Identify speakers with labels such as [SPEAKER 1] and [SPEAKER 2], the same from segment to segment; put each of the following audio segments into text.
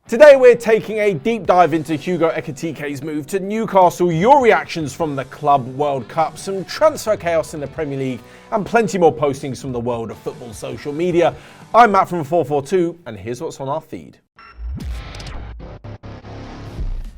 [SPEAKER 1] Today we're taking a deep dive into Hugo Ekitike's move to Newcastle, your reactions from the Club World Cup, some transfer chaos in the Premier League, and plenty more postings from the world of football social media. I'm Matt from FourFourTwo, and here's what's on our feed.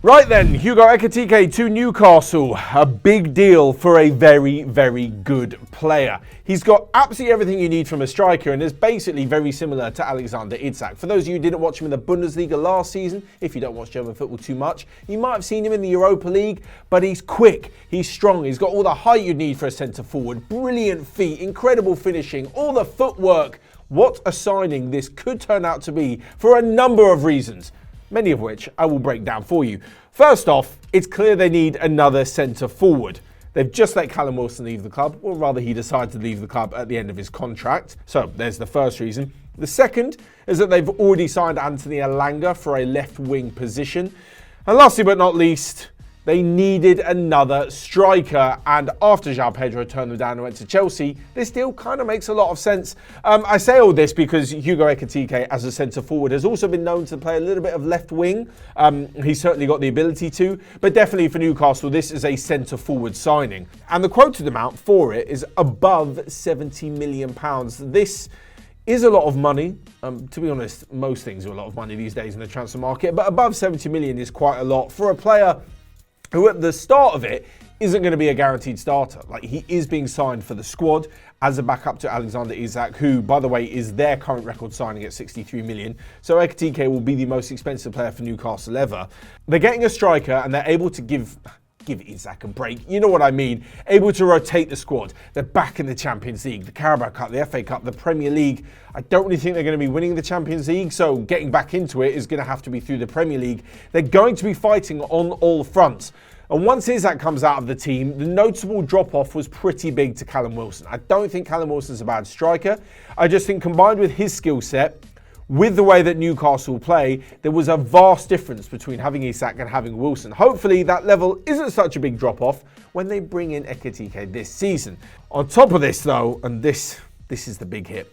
[SPEAKER 1] Right then, Hugo Ekitike to Newcastle. A big deal for a very, very good player. He's got absolutely everything you need from a striker and is basically very similar to Aleksander Isak. For those of you who didn't watch him in the Bundesliga last season, if you don't watch German football too much, you might have seen him in the Europa League, but he's quick, he's strong, he's got all the height you need for a centre forward, brilliant feet, incredible finishing, all the footwork. What a signing this could turn out to be for a number of reasons, many of which I will break down for you. First off, it's clear they need another centre forward. They've just let Callum Wilson leave the club, or rather he decided to leave the club at the end of his contract. So there's the first reason. The second is that they've already signed Anthony Elanga for a left wing position. And lastly but not least, they needed another striker, and after 𝗕𝗫𝗧𝗏 turned them down and went to Chelsea, this deal kind of makes a lot of sense. I say all this because Hugo Ekitike, as a centre forward, has also been known to play a little bit of left wing. He's certainly got the ability to, but definitely for Newcastle, this is a centre forward signing. And the quoted amount for it is above £70 million. This is a lot of money. To be honest, most things are a lot of money these days in the transfer market, but above 70 million is quite a lot for a player who at the start of it isn't going to be a guaranteed starter. Like, he is being signed for the squad as a backup to Aleksander Isak, who, by the way, is their current record signing at 63 million. So Ekitike will be the most expensive player for Newcastle ever. They're getting a striker and they're able to give Isak a break. You know what I mean? Able to rotate the squad. They're back in the Champions League, the Carabao Cup, the FA Cup, the Premier League. I don't really think they're going to be winning the Champions League, so getting back into it is going to have to be through the Premier League. They're going to be fighting on all fronts. And once Isak comes out of the team, the noticeable drop-off was pretty big to Callum Wilson. I don't think Callum Wilson's a bad striker. I just think combined with his skill set, with the way that Newcastle play, there was a vast difference between having Isak and having Wilson. Hopefully that level isn't such a big drop-off when they bring in Ekitike this season. On top of this though, and this is the big hit,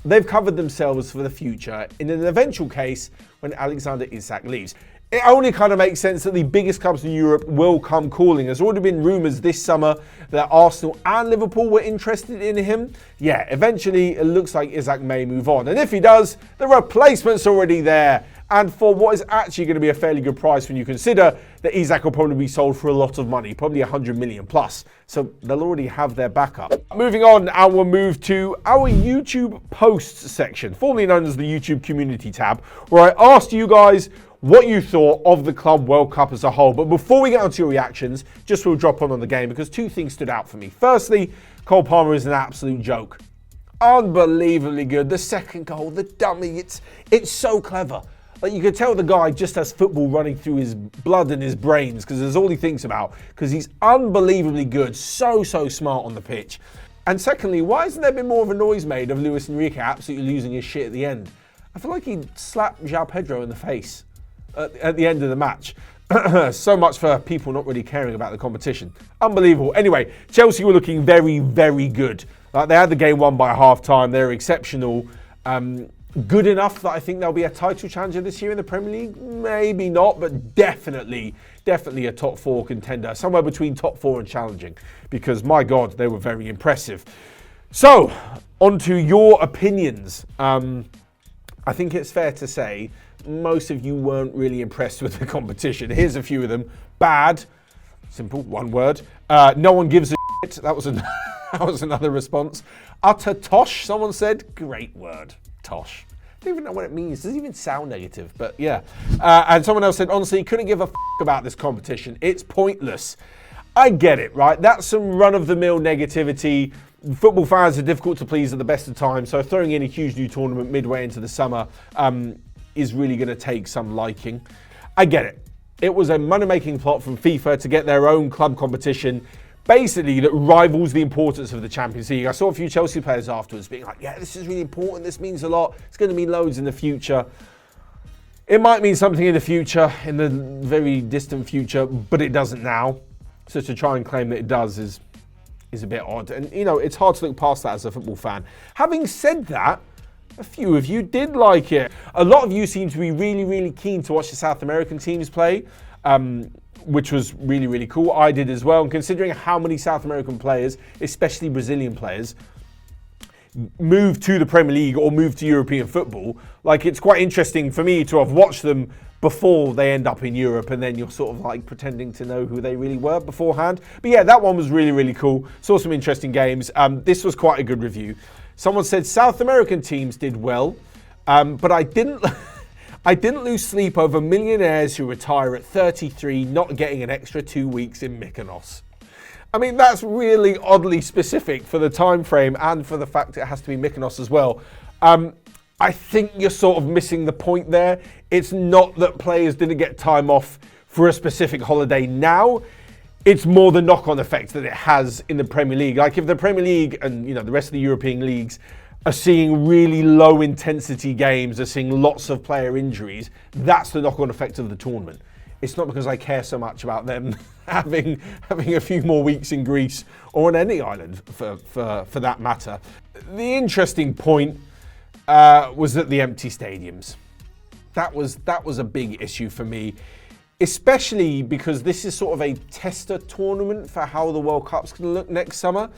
[SPEAKER 1] they've covered themselves for the future in an eventual case when Aleksander Isak leaves. It only kind of makes sense that the biggest clubs in Europe will come calling. There's already been rumours this summer that Arsenal and Liverpool were interested in him. Yeah, eventually it looks like Isak may move on. And if he does, the replacement's already there. And for what is actually going to be a fairly good price when you consider that Isak will probably be sold for a lot of money, probably 100 million plus. So they'll already have their backup. Moving on, and we'll move to our YouTube posts section, formerly known as the YouTube community tab, where I asked you guys what you thought of the Club World Cup as a whole. But before we get onto your reactions, just we'll drop on the game because two things stood out for me. Firstly, Cole Palmer is an absolute joke. Unbelievably good. The second goal, the dummy, it's so clever. Like, you could tell the guy just has football running through his blood and his brains because there's all he thinks about, because he's unbelievably good, so smart on the pitch. And secondly, why hasn't there been more of a noise made of Luis Enrique absolutely losing his shit at the end? I feel like he slapped 𝗕𝗫𝗧𝗏 in the face at the end of the match. So much for people not really caring about the competition. Unbelievable. Anyway, Chelsea were looking very, very good. They had the game won by half-time. They're exceptional. Good enough that I think they'll be a title challenger this year in the Premier League. Maybe not, but definitely a top four contender. Somewhere between top four and challenging. Because, my God, they were very impressive. So, on to your opinions. I think it's fair to say most of you weren't really impressed with the competition. Here's a few of them. Bad. Simple, one word. No one gives a shit. That was another response. Utter tosh, someone said. Great word. Tosh. I don't even know what it means. It doesn't even sound negative, but yeah. And someone else said, honestly, couldn't give a f*** about this competition. It's pointless. I get it, right? That's some run-of-the-mill negativity. Football fans are difficult to please at the best of times, so throwing in a huge new tournament midway into the summer is really going to take some liking. I get it. It was a money-making plot from FIFA to get their own club competition, basically, that rivals the importance of the Champions League. I saw a few Chelsea players afterwards being like, yeah, this is really important, this means a lot, it's going to mean loads in the future. It might mean something in the future, in the very distant future, but it doesn't now. So to try and claim that it does is a bit odd. And, you know, it's hard to look past that as a football fan. Having said that, A few of you did like it. A lot of you seem to be really, really keen to watch the South American teams play, which was really, really cool. I did as well. And considering how many South American players, especially Brazilian players, move to the Premier League or move to European football, like, it's quite interesting for me to have watched them before they end up in Europe, and then you're sort of like pretending to know who they really were beforehand. But yeah, that one was really, really cool. Saw some interesting games. This was quite a good review. Someone said South American teams did well, but I didn't I didn't lose sleep over millionaires who retire at 33 not getting an extra 2 weeks in Mykonos. I mean, that's really oddly specific for the time frame and for the fact it has to be Mykonos as well. I think you're sort of missing the point there. It's not that players didn't get time off for a specific holiday now. It's more the knock-on effect that it has in the Premier League. Like, if the Premier League and, you know, the rest of the European leagues are seeing really low intensity games, are seeing lots of player injuries, that's the knock-on effect of the tournament. It's not because I care so much about them having a few more weeks in Greece or on any island for that matter. The interesting point was at the empty stadiums. That was a big issue for me, especially because this is sort of a tester tournament for how the World Cup's going to look next summer.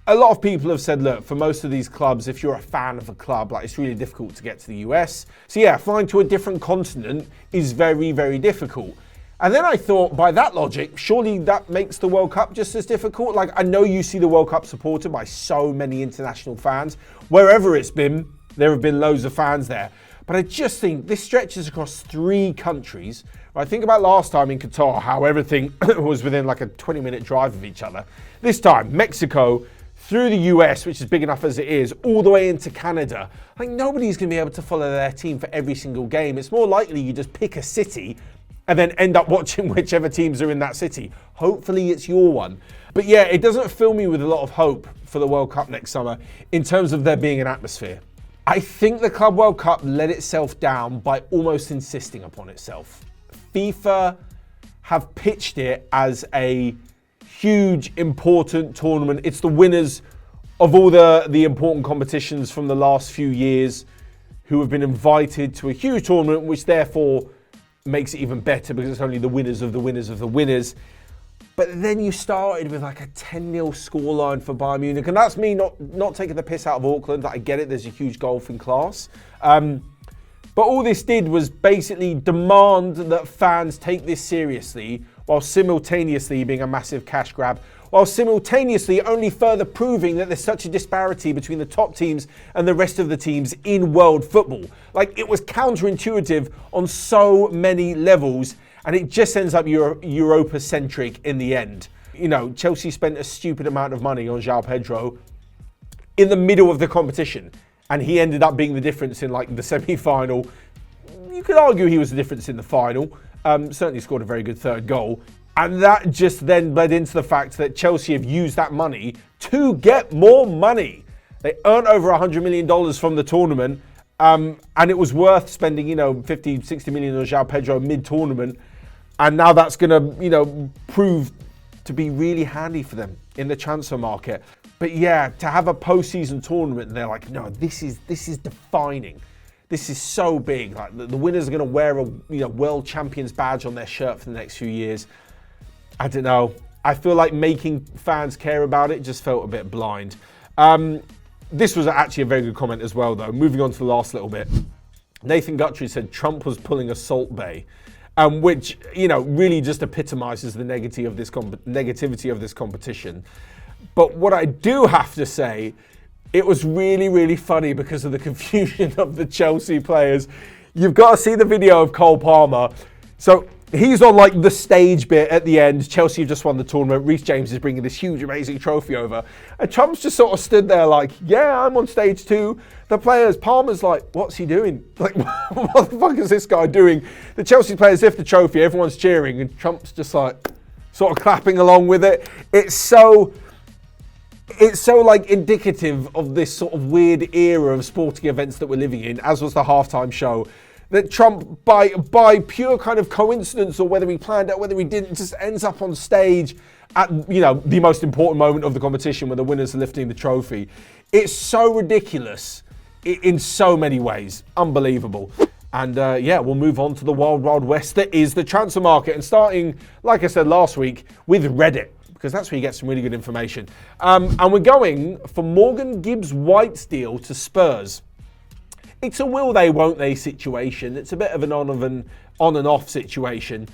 [SPEAKER 1] A lot of people have said, look, for most of these clubs, if you're a fan of a club, like, it's really difficult to get to the US. So yeah, flying to a different continent is very, very difficult. And then I thought, by that logic, surely that makes the World Cup just as difficult. Like, I know you see the World Cup supported by so many international fans. Wherever it's been, there have been loads of fans there. But I just think this stretches across 3 countries. I think about last time in Qatar, how everything was within like a 20-minute drive of each other. This time, Mexico, through the US, which is big enough as it is, all the way into Canada. Like, nobody's going to be able to follow their team for every single game. It's more likely you just pick a city and then end up watching whichever teams are in that city. Hopefully it's your one. But yeah, it doesn't fill me with a lot of hope for the World Cup next summer in terms of there being an atmosphere. I think the Club World Cup let itself down by almost insisting upon itself. FIFA have pitched it as a huge, important tournament. It's the winners of all the important competitions from the last few years who have been invited to a huge tournament, which therefore makes it even better because it's only the winners of the winners of the winners. But then you started with like a 10-0 scoreline for Bayern Munich, and that's me not taking the piss out of Auckland. I get it, there's a huge golfing class. But all this did was basically demand that fans take this seriously while simultaneously being a massive cash grab, while simultaneously only further proving that there's such a disparity between the top teams and the rest of the teams in world football. Like, it was counterintuitive on so many levels, and it just ends up Europa-centric in the end. You know, Chelsea spent a stupid amount of money on João in the middle of the competition, and he ended up being the difference in like the semi-final. You could argue he was the difference in the final. Certainly scored a very good third goal. And that just then led into the fact that Chelsea have used that money to get more money. They earned over $100 million from the tournament, and it was worth spending, you know, 50, 60 million on João Pedro mid-tournament. And now that's going to, you know, prove to be really handy for them in the transfer market. But yeah, to have a postseason tournament, they're like, no, this is defining. This is so big. Like, the winners are going to wear a, you know, world champions badge on their shirt for the next few years. I don't know. I feel like making fans care about it just felt a bit blind. This was actually a very good comment as well, though. Moving on to the last little bit. Nathan Guthrie said Trump was pulling a Salt Bay, which, you know, really just epitomizes the negativity of this competition. But what I do have to say, it was really, really funny because of the confusion of the Chelsea players. You've got to see the video of Cole Palmer. So he's on like the stage bit at the end. Chelsea have just won the tournament. Reece James is bringing this huge, amazing trophy over. And Trump's just sort of stood there like, yeah, I'm on stage too. The players, Palmer's like, what's he doing? Like, what the fuck is this guy doing? The Chelsea players lift the trophy, everyone's cheering, and Trump's just like sort of clapping along with it. It's so like indicative of this sort of weird era of sporting events that we're living in, as was the halftime show, that Trump, by pure kind of coincidence, or whether he planned it, whether he didn't, just ends up on stage at, you know, the most important moment of the competition when the winners are lifting the trophy. It's so ridiculous. in so many ways. Unbelievable. And yeah, we'll move on to the wild, wild west that is the transfer market. And starting, like I said last week, with Reddit, because that's where you get some really good information. And we're going for Morgan Gibbs-White's deal to Spurs. It's a will they, won't they situation. It's a bit of an on and off situation.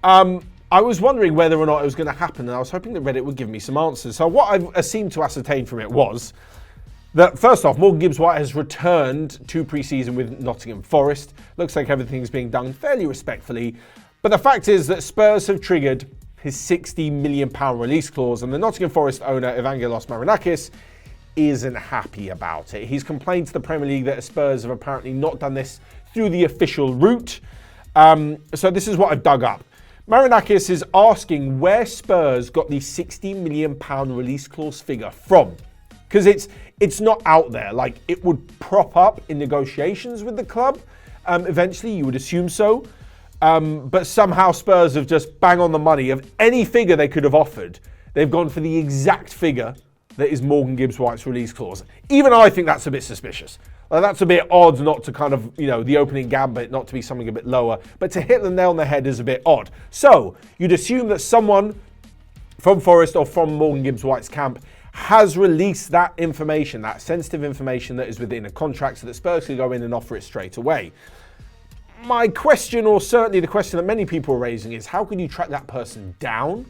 [SPEAKER 1] I was wondering whether or not it was going to happen, and I was hoping that Reddit would give me some answers. So what I seemed to ascertain from it was that, first off, Morgan Gibbs-White has returned to pre-season with Nottingham Forest. Looks like everything's being done fairly respectfully. But the fact is that Spurs have triggered his £60 million release clause, and the Nottingham Forest owner, 𝗕𝗫𝗬𝗓𝗍𝗏𝗔, isn't happy about it. He's complained to the Premier League that Spurs have apparently not done this through the official route. So this is what I've dug up. Marinakis is asking where Spurs got the £60 million release clause figure from. Because it's not out there. Like, it would prop up in negotiations with the club. Eventually, you would assume so. But somehow Spurs have just bang on the money of any figure they could have offered. They've gone for the exact figure that is Morgan Gibbs-White's release clause. Even I think that's a bit suspicious. That's a bit odd not to kind of, the opening gambit, not to be something a bit lower. But to hit the nail on the head is a bit odd. So you'd assume that someone from Forest or from Morgan Gibbs-White's camp has released that information, that sensitive information that is within a contract, so that Spurs can go in and offer it straight away. My question, or certainly the question that many people are raising, is how can you track that person down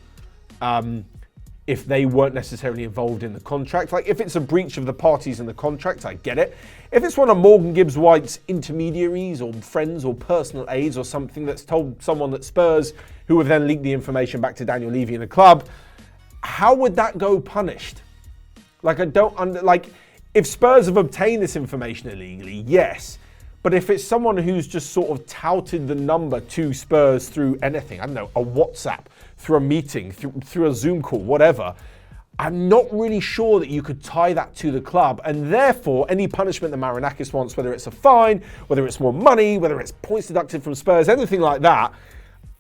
[SPEAKER 1] if they weren't necessarily involved in the contract? Like, if it's a breach of the parties in the contract, I get it. If it's one of Morgan Gibbs-White's intermediaries or friends or personal aides or something that's told someone that Spurs, who have then leaked the information back to 𝗕𝗫𝗓𝗍 and the club, how would that go punished? Like, if Spurs have obtained this information illegally, yes. But if it's someone who's just sort of touted the number to Spurs through anything, I don't know, a WhatsApp, through a meeting, through a Zoom call, whatever, I'm not really sure that you could tie that to the club. And therefore, any punishment that Marinakis wants, whether it's a fine, whether it's more money, whether it's points deducted from Spurs, anything like that,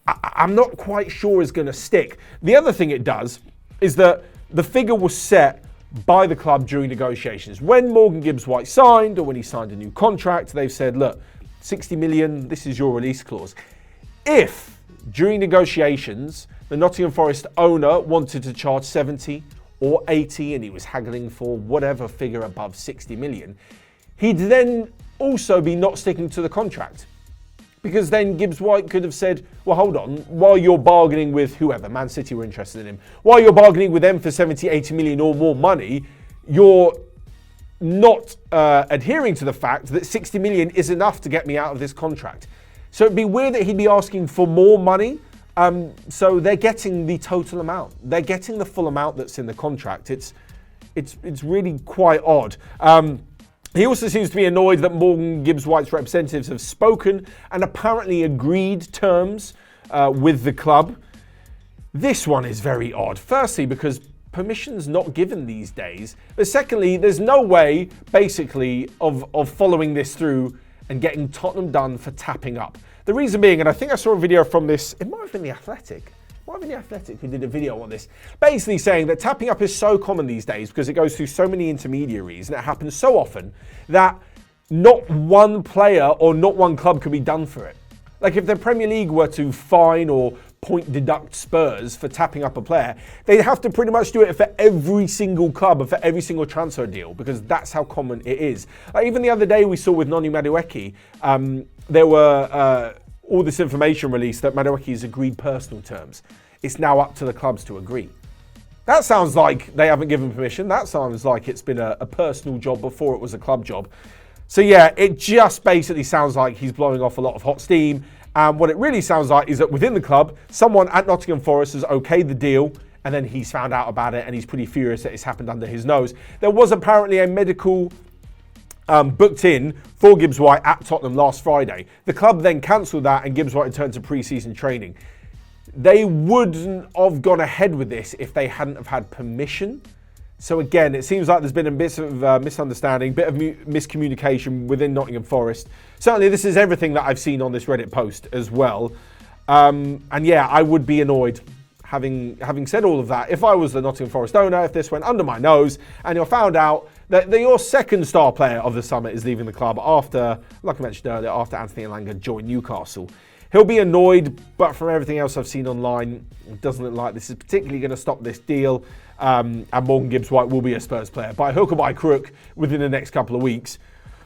[SPEAKER 1] I'm not quite sure is going to stick. The other thing it does is that the figure was set by the club during negotiations. When Morgan Gibbs-White signed, or when he signed a new contract, they've said, look, 60 million, this is your release clause. If, during negotiations, the Nottingham Forest owner wanted to charge 70 or 80, and he was haggling for whatever figure above 60 million, he'd then also be not sticking to the contract. Because then Gibbs-White could have said, well, hold on, while you're bargaining with whoever, Man City were interested in him, while you're bargaining with them for 70, 80 million or more money, you're not adhering to the fact that 60 million is enough to get me out of this contract. So it'd be weird that he'd be asking for more money. So they're getting the total amount. They're getting the full amount that's in the contract. It's really quite odd. He also seems to be annoyed that Morgan Gibbs-White's representatives have spoken and apparently agreed terms with the club. This one is very odd. Firstly, because permission's not given these days. But secondly, there's no way, basically, of following this through and getting Tottenham done for tapping up. The reason being, and I think I saw a video from this, it might have been The Athletic. Who did a video on this, basically saying that tapping up is so common these days because it goes through so many intermediaries and it happens so often that not one player or not one club can be done for it. Like, if the Premier League were to fine or point deduct Spurs for tapping up a player, they'd have to pretty much do it for every single club and for every single transfer deal because that's how common it is. Like, even the other day we saw with 𝗕𝗫𝗓𝗍𝗓𝗍, there were all this information released that 𝗕𝗫𝗓𝗍𝗓𝗍's agreed personal terms. It's now up to the clubs to agree. That sounds like they haven't given permission. That sounds like it's been a personal job before it was a club job. So yeah, it just basically sounds like he's blowing off a lot of hot steam. And what it really sounds like is that within the club, someone at Nottingham Forest has okayed the deal, and then he's found out about it and he's pretty furious that it's happened under his nose. There was apparently a medical booked in for Gibbs-White at Tottenham last Friday. The club then cancelled that and Gibbs-White returned to pre-season training. They wouldn't have gone ahead with this if they hadn't have had permission. So again, it seems like there's been a bit of misunderstanding, bit of miscommunication within Nottingham Forest. Certainly this is everything that I've seen on this Reddit post as well. And yeah, I would be annoyed, having said all of that, if I was the Nottingham Forest owner, if this went under my nose and you're found out Your second star player of the summer is leaving the club after, like I mentioned earlier, after Anthony Elanga joined Newcastle. He'll be annoyed, but from everything else I've seen online, it doesn't look like this is particularly going to stop this deal. And Morgan Gibbs-White will be a Spurs player by hook or by crook within the next couple of weeks.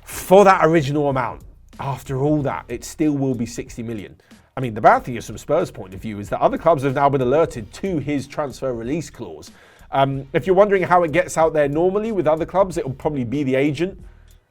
[SPEAKER 1] For that original amount, after all that, it still will be 60 million. I mean, the bad thing is from Spurs' point of view is that other clubs have now been alerted to his transfer release clause. If you're wondering how it gets out there normally with other clubs, it'll probably be the agent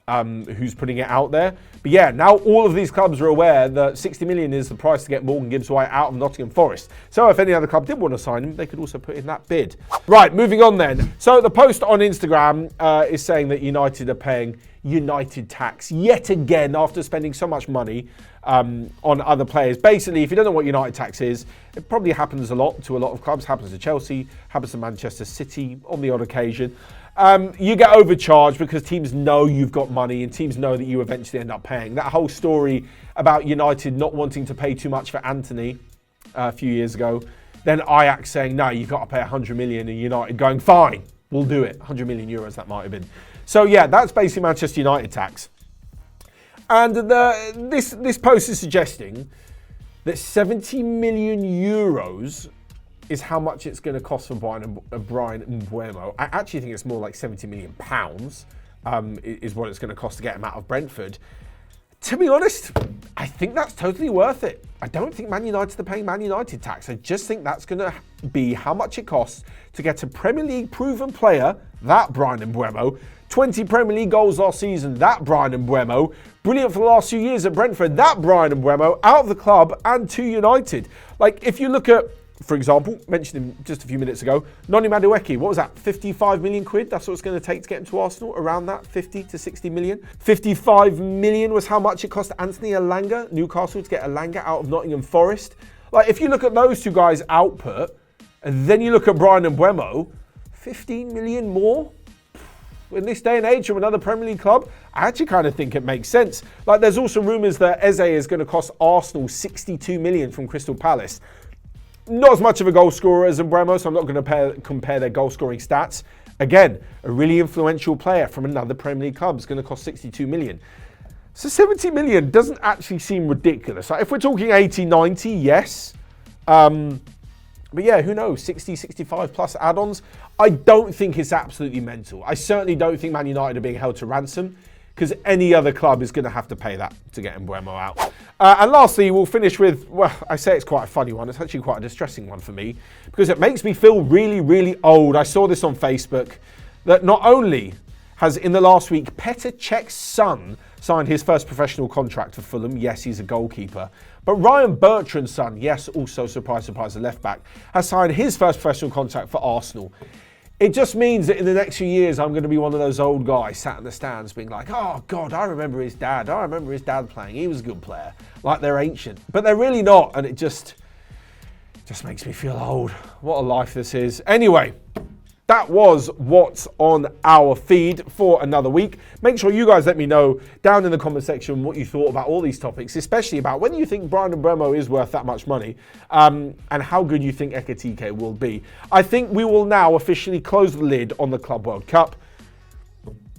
[SPEAKER 1] who's putting it out there. But yeah, now all of these clubs are aware that 60 million is the price to get Morgan Gibbs-White out of Nottingham Forest. So if any other club did want to sign him, they could also put in that bid. Right, moving on then. So the post on Instagram is saying that United are paying United tax yet again after spending so much money on other players. Basically, if you don't know what United tax is, it probably happens a lot to a lot of clubs. Happens to Chelsea, happens to Manchester City on the odd occasion. You get overcharged because teams know you've got money and teams know that you eventually end up paying. That whole story about United not wanting to pay too much for Anthony a few years ago, then Ajax saying, no, you've got to pay 100 million, and United going, fine, we'll do it. 100 million euros, that might have been. So yeah, that's basically Manchester United tax. And this post is suggesting that 70 million euros is how much it's going to cost for Brian 𝗵𝗴𝗡. I actually think it's more like 70 million pounds is what it's going to cost to get him out of Brentford. To be honest, I think that's totally worth it. I don't think Man United are paying Man United tax. I just think that's going to be how much it costs to get a Premier League proven player, that Brian 𝗵𝗴𝗡, 20 Premier League goals last season, that Brian 𝗵𝗴𝗡, brilliant for the last few years at Brentford, that Brian 𝗵𝗴𝗡, out of the club and to United. Like, if you look at, for example, mentioned him just a few minutes ago, 𝗦𝗶𝗴𝗍𝗓, what was that, 55 million quid? That's what it's going to take to get him to Arsenal, around that, 50 to 60 million. 55 million was how much it cost Anthony Elanga, Newcastle, to get Elanga out of Nottingham Forest. Like, if you look at those two guys' output, and then you look at Brian 𝗵𝗴𝗡, 15 million more? In this day and age from another Premier League club, I actually kind of think it makes sense. Like, there's also rumours that Eze is going to cost Arsenal 62 million from Crystal Palace. Not as much of a goal scorer as 𝗵𝗴𝗡, so I'm not going to compare their goal scoring stats. Again, a really influential player from another Premier League club is going to cost 62 million. So 70 million doesn't actually seem ridiculous. Like, if we're talking 80, 90, yes. But yeah, who knows, 60, 65 plus add-ons. I don't think it's absolutely mental. I certainly don't think Man United are being held to ransom, because any other club is going to have to pay that to get 𝗵𝗴𝗡 out. And lastly, we'll finish with, well, I say it's quite a funny one. It's actually quite a distressing one for me, because it makes me feel really, really old. I saw this on Facebook, that not only has, in the last week, Petr Cech's son signed his first professional contract for Fulham. Yes, he's a goalkeeper. But Ryan Bertrand's son, yes, also, surprise, surprise, a left-back, has signed his first professional contract for Arsenal. It just means that in the next few years, I'm going to be one of those old guys sat in the stands being like, oh, God, I remember his dad. I remember his dad playing. He was a good player. Like, they're ancient. But they're really not. And it just makes me feel old. What a life this is. Anyway, that was what's on our feed for another week. Make sure you guys let me know down in the comment section what you thought about all these topics, especially about whether you think Brian 𝗵𝗴𝗡 is worth that much money, and how good you think Ekitike will be. I think we will now officially close the lid on the Club World Cup.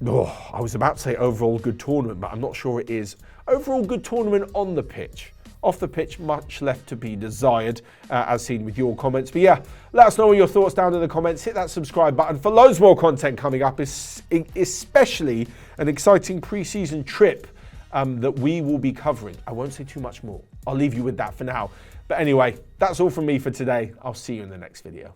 [SPEAKER 1] Oh, I was about to say overall good tournament, but I'm not sure it is. Overall good tournament on the pitch. Off the pitch, much left to be desired, as seen with your comments. But yeah, let us know all your thoughts down in the comments. Hit that subscribe button for loads more content coming up, especially an exciting pre-season trip that we will be covering. I won't say too much more. I'll leave you with that for now. But anyway, that's all from me for today. I'll see you in the next video.